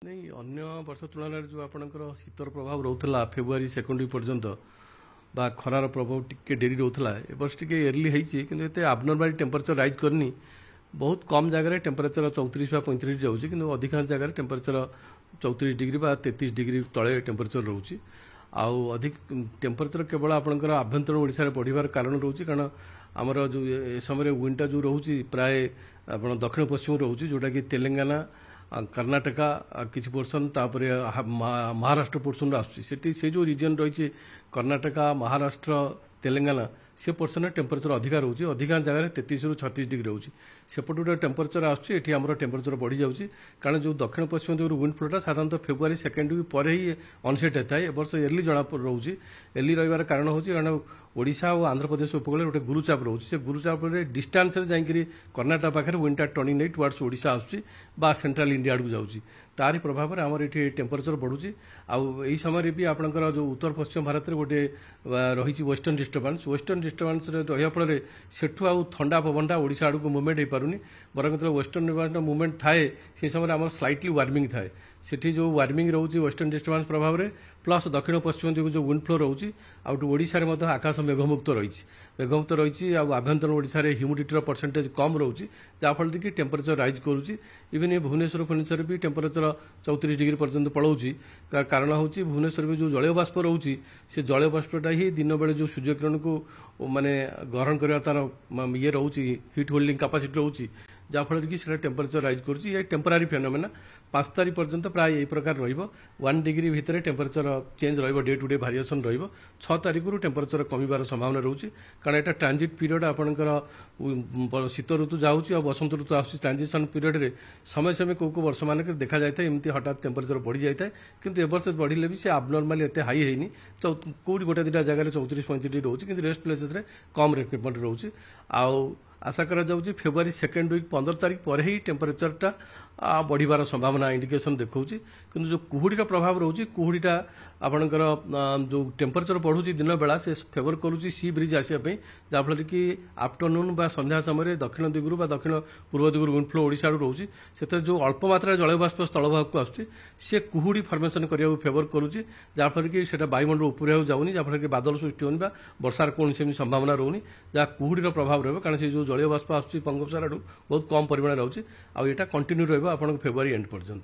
नहीं अन्य वर्ष तुलन जो आपंकर शीतर प्रभाव रोला फेब्रुआरी सेकेंड वीक पर्यंत बा खरार प्रभाव टिके डेरी रोला ए वर्ष टी एर्ली होती कि आबनर्माली टेम्परेचर राइज करनी बहुत कम जगह टेम्परेचर 34 बा 35 जाऊँगी कि अधिकांश जगह टेम्परेचर 34 डिग्री बा 33 डिग्री तले टेम्परेचर रोचे आउ अधिक टेम्परेचर केवल आपंकर आभ्यंतरण ओडिशा बढ़िबार कारण रोचे कारण आमर जो ए समय विंडटा जो रोचे प्राय आप दक्षिण पश्चिम रोचे जोटा कि तेलंगाना कर्णाटका किसी पोर्सन तापरे महाराष्ट्र पोर्सन आसुची से जो रिजन रही कर्णाटका महाराष्ट्र तेलंगाना से पोर्सन टेम्परेचर अधिका रोचे अधिकांश जगह 33 ରୁ 36 डिग्री रोचे सेपट गोटे टेम्परेचर आसुची टेम्परेचर बढ़ी जाऊँगी कारण जो दक्षिण पश्चिम जो विंड फ्लोटा साधारणतः फेब्रुआरी सेकेंड वीक पर ही अनसेट होता है वर्ष एर्ली जना रोचे एर्ली रही कारण हूँ कारण ओडिशा और आंध्र प्रदेश उपकूल गोटे गुरुचाप रोचे से गुरुचाप डिस्टेंस जाकि कर्णाटक पाखे विंडटा टर्निंग नहीं टुवर्ड्स ओडिशा आसुची बा सेंट्रल इंडिया आड़ जाऊँगी तारी प्रभाव में आमर ये टेम्परेचर बढ़ुची आई समय भी आपंकर जो उत्तर पश्चिम भारत में गोटे रही वेस्टर्न डिस्टर्बांस रहा फल सेठू आउ ठंडा पवनटा ओडिशा आड़ को मुवमेंट हो पारुनी बरं जो वेस्टर्न डिस्टर्बांस मुवमेंट थाए से समय आम स्लाइटली वार्मिंग थाए सेठी जो वार्मिंग रोचे वेस्टर्न डिस्टर्बांस प्रभाव में प्लस दक्षिण पश्चिम दिग जो विंड फ्लो रोचे आउट आकाश मेघमुक्त रही आभ्यंतरण ओडिशा रे ह्यूमिडिटी परसेंटेज कम रोचे जहाँफल कि टेम्परेचर राइज करुच्ची इवन ये भुवनेश्वर भी टेम्परेचर 34 डिग्री पर्यंत पलाऊँगी कारण हूँ भुवनेश्वर में जो जलीय बाष्प रोचे से जलीय बाष्पटा ही दिन बेले जो सूर्यकिरण को माने ग्रहण करवा तार ये रोचे हिट होल्डिंग कैपेसिटी रोचे जहाँफल कि टेम्परेचर राइज करुच्ची टेम्परारी फेनोमेना 5 तारीख पर्यंत प्राय यही प्रकार रो1 डिग्री भितर temperature change day to day variation रो6 तारीख टेम्परेचर कमिबार संभावना रोचे कारण यहाँ ट्रांजिट पीरियड आपंकर शीत ऋतु जाऊँगी और बसंत ऋतु आस ट्रांजिशन पीरियड रे समय समय कौ वर्ष मानक देखा जाए एमती हठात टेम्परेचर बढ़ी जाए कि एवर्ष बढ़िले भी से आबनर्माली एत हाई है कौटी गोटे दुटा जगह 34-35 रोचे कि रेस्ट प्लेसेस कम रेट रोचे आशा करा जाउची फेब्रुआरी सेकेंड वीक 15 तारीख पर ही टेम्परेचरटा बढ़िबार संभावना इंडिकेशन देखौची किंतु जो कुहुडीर प्रभाव रोची कुहुडीटा आपणकर जो टेम्परेचर बढ़ुची दिन बेला से फेवर करुची सी ब्रिज आसिया पे जाफल कि आफ्टरनून बा संध्या समय दक्षिण दिगरू बा दक्षिण पूर्व दिगरू विंड फ्लो ओडिशा रोची से जो अल्प मात्रा जलय बाष्प स्थलभाग को आसुची से कुहुडी फर्मेसन करिया फेवर करुची जाफल कि सेटा वायुमंडल उपरे जाऊनी जाफल कि बादल सृष्टि होनी बा वर्षार कौन संभावना रोनी जहाँ कुहुडीर प्रभाव रहिबो कारण से जो जलीय बाष्प आसुची बंगोपसागर बहुत कम परिमाण रोचे आ कंटिन्यू रहिबो आपन फेब्रुआरी एंड पर्यंत।